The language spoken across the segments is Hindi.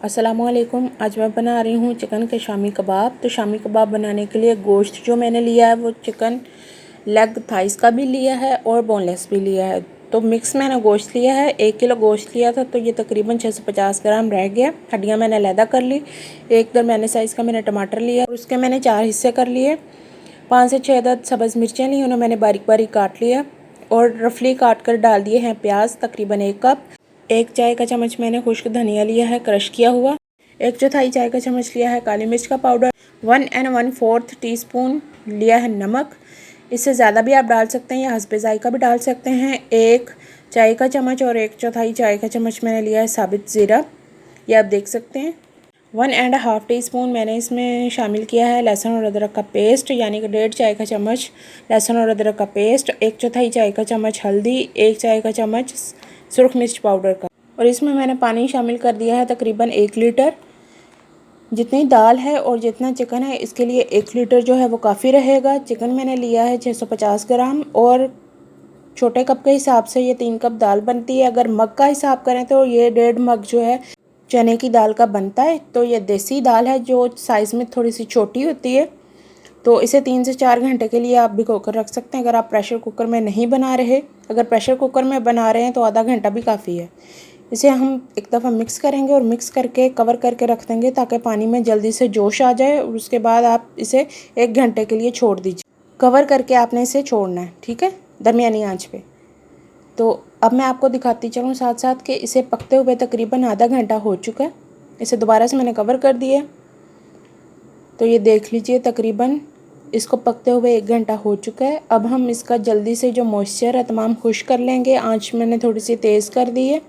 अस्सलामुअलैकुम। आज मैं बना रही हूँ चिकन के शामी कबाब। तो शामी कबाब बनाने के लिए गोश्त जो मैंने लिया है वो चिकन लेग थाइस का भी लिया है और बोनलेस भी लिया है। तो मिक्स मैंने गोश्त लिया है। 1 किलो गोश्त लिया था तो ये तकरीबन 650 ग्राम रह गया। हड्डियाँ मैंने अलहदा कर ली। एक दरमियाने साइज़ का मैंने टमाटर लिया और उसके मैंने 4 हिस्से कर लिए। 5 से 6 अदद सब्ज़ मिर्चें ली, उन्हें मैंने बारीक बारीक काट लिया और रफली काट कर डाल दिए हैं प्याज तकरीबन 1 कप। 1 चाय का चम्मच मैंने खुश्क धनिया लिया है क्रश किया हुआ। 1 चौथाई चाय का चम्मच लिया है काली मिर्च का पाउडर। 1 1/4 टीस्पून लिया है नमक। इससे ज़्यादा भी आप डाल सकते हैं या हस्बे जायका भी डाल सकते हैं। 1 चाय का चम्मच और 1 चौथाई चाय का चम्मच मैंने लिया है साबित ज़ीरा, ये आप देख सकते हैं। 1.5 टीस्पून मैंने इसमें शामिल किया है लहसुन और अदरक का पेस्ट, यानी कि 1.5 चाय का चम्मच लहसुन और अदरक का पेस्ट। 1 चौथाई चाय का चम्मच हल्दी, 1 चाय का चम्मच सुरख मिर्च पाउडर का, और इसमें मैंने पानी शामिल कर दिया है तकरीबन 1 लीटर। जितनी दाल है और जितना चिकन है इसके लिए 1 लीटर जो है वो काफ़ी रहेगा। चिकन मैंने लिया है 650 ग्राम और छोटे कप के हिसाब से ये 3 कप दाल बनती है। अगर मग का हिसाब करें तो ये 1.5 मग जो है चने की दाल का बनता है। तो ये देसी दाल है जो साइज़ में थोड़ी सी छोटी होती है। तो इसे 3 से 4 घंटे के लिए आप भिगो कर रख सकते हैं अगर आप प्रेशर कुकर में नहीं बना रहे। अगर प्रेशर कुकर में बना रहे हैं तो आधा घंटा भी काफ़ी है। इसे हम एक दफ़ा मिक्स करेंगे और मिक्स करके कवर करके रख देंगे ताकि पानी में जल्दी से जोश आ जाए, और उसके बाद आप इसे 1 घंटे के लिए छोड़ दीजिए। कवर करके आपने इसे छोड़ना है, ठीक है, दरमियानी आंच पे। तो अब मैं आपको दिखाती चलूँ साथ साथ कि इसे पकते हुए तकरीबन आधा घंटा हो चुका है। इसे दोबारा से मैंने कवर कर दिया। तो ये देख लीजिए तकरीबन इसको पकते हुए 1 घंटा हो चुका है। अब हम इसका जल्दी से जो मॉइस्चर है तमाम खुश कर लेंगे। आंच मैंने थोड़ी सी तेज़ कर दी है।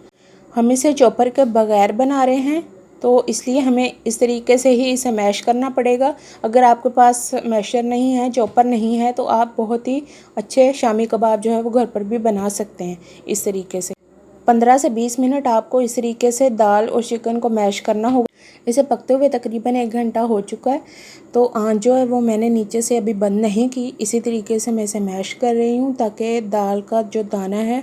हम इसे चॉपर के बगैर बना रहे हैं तो इसलिए हमें इस तरीके से ही इसे मैश करना पड़ेगा। अगर आपके पास मैशर नहीं है, चॉपर नहीं है, तो आप बहुत ही अच्छे शामी कबाब जो है वो घर पर भी बना सकते हैं इस तरीके से। 15 से 20 मिनट आपको इस तरीके से दाल और चिकन को मैश करना होगा। इसे पकते हुए तकरीबन 1 घंटा हो चुका है। तो आंच जो है वो मैंने नीचे से अभी बंद नहीं की, इसी तरीके से मैं इसे मैश कर रही हूँ ताकि दाल का जो दाना है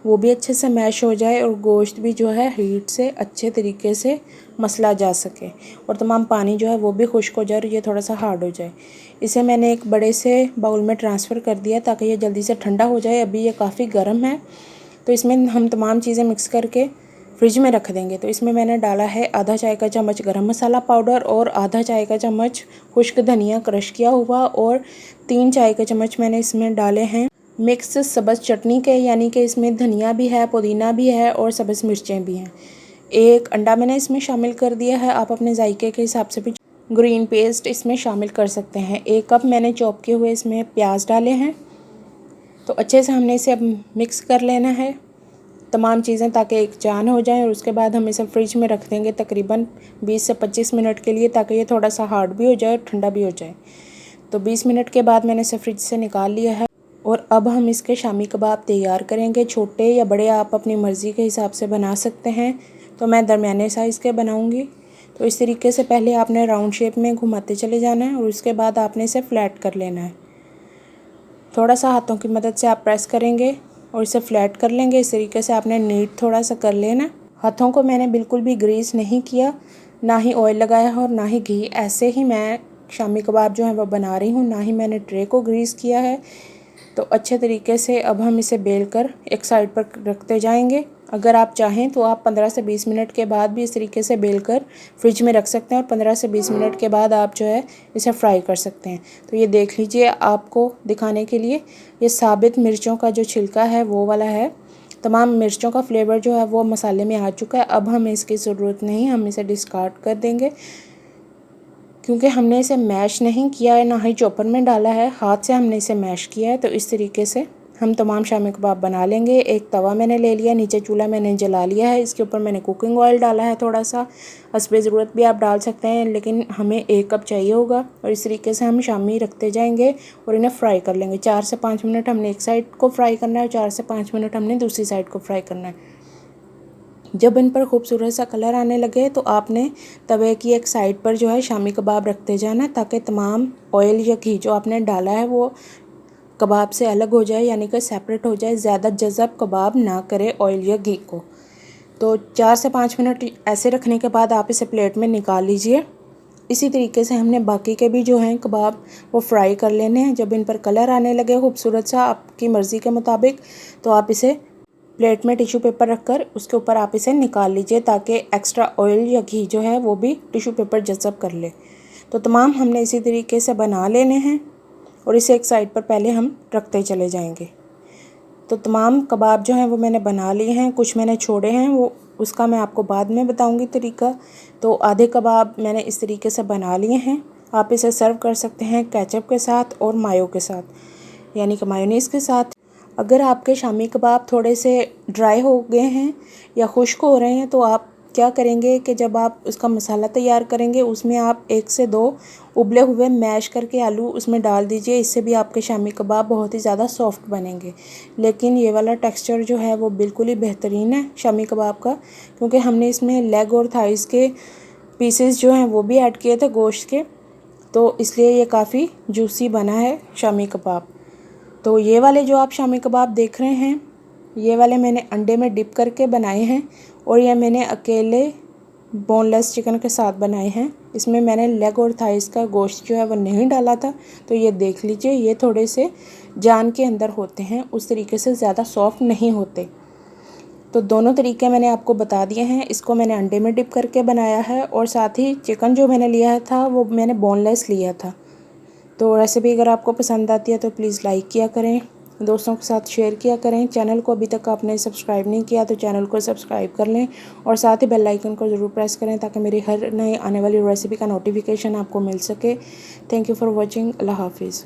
वो भी अच्छे से मैश हो जाए और गोश्त भी जो है हीट से अच्छे तरीके से मसला जा सके और तमाम पानी जो है वो भी खुश्क हो जाए और ये थोड़ा सा हार्ड हो जाए। इसे मैंने एक बड़े से बाउल में ट्रांसफ़र कर दिया ताकि ये जल्दी से ठंडा हो जाए। अभी ये काफ़ी गर्म है तो इसमें हम तमाम चीज़ें मिक्स करके फ्रिज में रख देंगे। तो इसमें मैंने डाला है आधा चाय का चम्मच गरम मसाला पाउडर और आधा चाय का चम्मच खुश्क धनिया क्रश किया हुआ, और 3 चाय के चम्मच मैंने इसमें डाले हैं मिक्स सब्ज़ चटनी के, यानी कि इसमें धनिया भी है, पुदीना भी है और सब्ज़ मिर्चें भी हैं। 1 अंडा मैंने इसमें शामिल कर दिया है। आप अपने जायके के हिसाब से भी ग्रीन पेस्ट इसमें शामिल कर सकते हैं। 1 कप मैंने चॉप किए हुए इसमें प्याज डाले हैं। तो अच्छे से हमने इसे अब मिक्स कर लेना है तमाम चीज़ें ताकि एक जान हो जाए, और उसके बाद हम इसे फ्रिज में रख देंगे तकरीबन 20 से 25 मिनट के लिए ताकि ये थोड़ा सा हार्ड भी हो जाए और ठंडा भी हो जाए। तो 20 मिनट के बाद मैंने इसे फ्रिज से निकाल लिया है और अब हम इसके शामी कबाब तैयार करेंगे। छोटे या बड़े आप अपनी मर्ज़ी के हिसाब से बना सकते हैं। तो मैं दरमियाने साइज़ के बनाऊँगी। तो इस तरीके से पहले आपने राउंड शेप में घुमाते चले जाना है और उसके बाद आपने इसे फ्लैट कर लेना है। थोड़ा सा हाथों की मदद से आप प्रेस करेंगे और इसे फ्लैट कर लेंगे। इस तरीके से आपने नीट थोड़ा सा कर लेना। हाथों को मैंने बिल्कुल भी ग्रीस नहीं किया, ना ही ऑयल लगाया और ना ही घी। ऐसे ही मैं शामी कबाब जो है वो बना रही हूँ, ना ही मैंने ट्रे को ग्रीस किया है। तो अच्छे तरीके से अब हम इसे बेल कर एक साइड पर रखते जाएंगे। अगर आप चाहें तो आप 15 से 20 मिनट के बाद भी इस तरीके से बेल कर फ्रिज में रख सकते हैं और 15 से 20 मिनट के बाद आप जो है इसे फ्राई कर सकते हैं। तो ये देख लीजिए, आपको दिखाने के लिए ये साबित मिर्चों का जो छिलका है वो वाला है। तमाम मिर्चों का फ्लेवर जो है वो मसाले में आ चुका है। अब हमें इसकी ज़रूरत नहीं, हम इसे डिस्कार्ड कर देंगे क्योंकि हमने इसे मैश नहीं किया है, ना ही चॉपर में डाला है, हाथ से हमने इसे मैश किया है। तो इस तरीके से हम तमाम शामी कबाब बना लेंगे। एक तवा मैंने ले लिया, नीचे चूल्हा मैंने जला लिया है, इसके ऊपर मैंने कुकिंग ऑयल डाला है थोड़ा सा। हस्बे ज़रूरत भी आप डाल सकते हैं, लेकिन हमें 1 कप चाहिए होगा। और इस तरीके से हम शामी रखते जाएंगे और इन्हें फ्राई कर लेंगे। 4 से 5 मिनट हमने एक साइड को फ्राई करना है और 4 से 5 मिनट हमने दूसरी साइड को फ्राई करना है। जब इन पर खूबसूरत सा कलर आने लगे तो आपने तवे की एक साइड पर जो है शामी कबाब रखते जाना ताकि तमाम ऑयल या घी जो आपने डाला है वो कबाब से अलग हो जाए, यानी कि सेपरेट हो जाए। ज़्यादा जज़ब कबाब ना करे ऑयल या घी को। तो 4 से 5 मिनट ऐसे रखने के बाद आप इसे प्लेट में निकाल लीजिए। इसी तरीके से हमने बाकी के भी जो हैं कबाब वो फ्राई कर लेने हैं। जब इन पर कलर आने लगे खूबसूरत सा आपकी मर्ज़ी के मुताबिक, तो आप इसे प्लेट में टिश्यू पेपर रखकर उसके ऊपर आप इसे निकाल लीजिए, ताकि एक्स्ट्रा ऑयल या घी जो है वो भी टिश्यू पेपर जज़ब कर ले। तो तमाम हमने इसी तरीके से बना लेने हैं और इसे एक साइड पर पहले हम रखते चले जाएंगे। तो तमाम कबाब जो हैं वो मैंने बना लिए हैं, कुछ मैंने छोड़े हैं, वो उसका मैं आपको बाद में बताऊंगी तरीका। तो आधे कबाब मैंने इस तरीके से बना लिए हैं। आप इसे सर्व कर सकते हैं केचप के साथ और मायो के साथ, यानी कि मायोनीज़ के साथ। अगर आपके शामी कबाब थोड़े से ड्राई हो गए हैं या खुश्क हो रहे हैं, तो आप क्या करेंगे कि जब आप उसका मसाला तैयार करेंगे उसमें आप 1 से 2 उबले हुए मैश करके आलू उसमें डाल दीजिए। इससे भी आपके शामी कबाब बहुत ही ज़्यादा सॉफ्ट बनेंगे। लेकिन ये वाला टेक्सचर जो है वो बिल्कुल ही बेहतरीन है शामी कबाब का, क्योंकि हमने इसमें लेग और थाइस के पीसेस जो हैं वो भी ऐड किए थे गोश्त के, तो इसलिए ये काफ़ी जूसी बना है शामी कबाब। तो ये वाले जो आप शामी कबाब देख रहे हैं, ये वाले मैंने अंडे में डिप करके बनाए हैं और ये मैंने अकेले बोनलेस चिकन के साथ बनाए हैं। इसमें मैंने लेग और थाइस का गोश्त जो है वो नहीं डाला था। तो ये देख लीजिए, ये थोड़े से जान के अंदर होते हैं, उस तरीके से ज़्यादा सॉफ्ट नहीं होते। तो दोनों तरीके मैंने आपको बता दिए हैं। इसको मैंने अंडे में डिप करके बनाया है और साथ ही चिकन जो मैंने लिया था वो मैंने बोनलेस लिया था। तो रेसिपी अगर आपको पसंद आती है तो प्लीज़ लाइक किया करें, दोस्तों के साथ शेयर किया करें। चैनल को अभी तक आपने सब्सक्राइब नहीं किया तो चैनल को सब्सक्राइब कर लें और साथ ही बेल आइकन को ज़रूर प्रेस करें, ताकि मेरी हर नई आने वाली रेसिपी का नोटिफिकेशन आपको मिल सके। Thank you for watching. अल्लाह हाफिज़।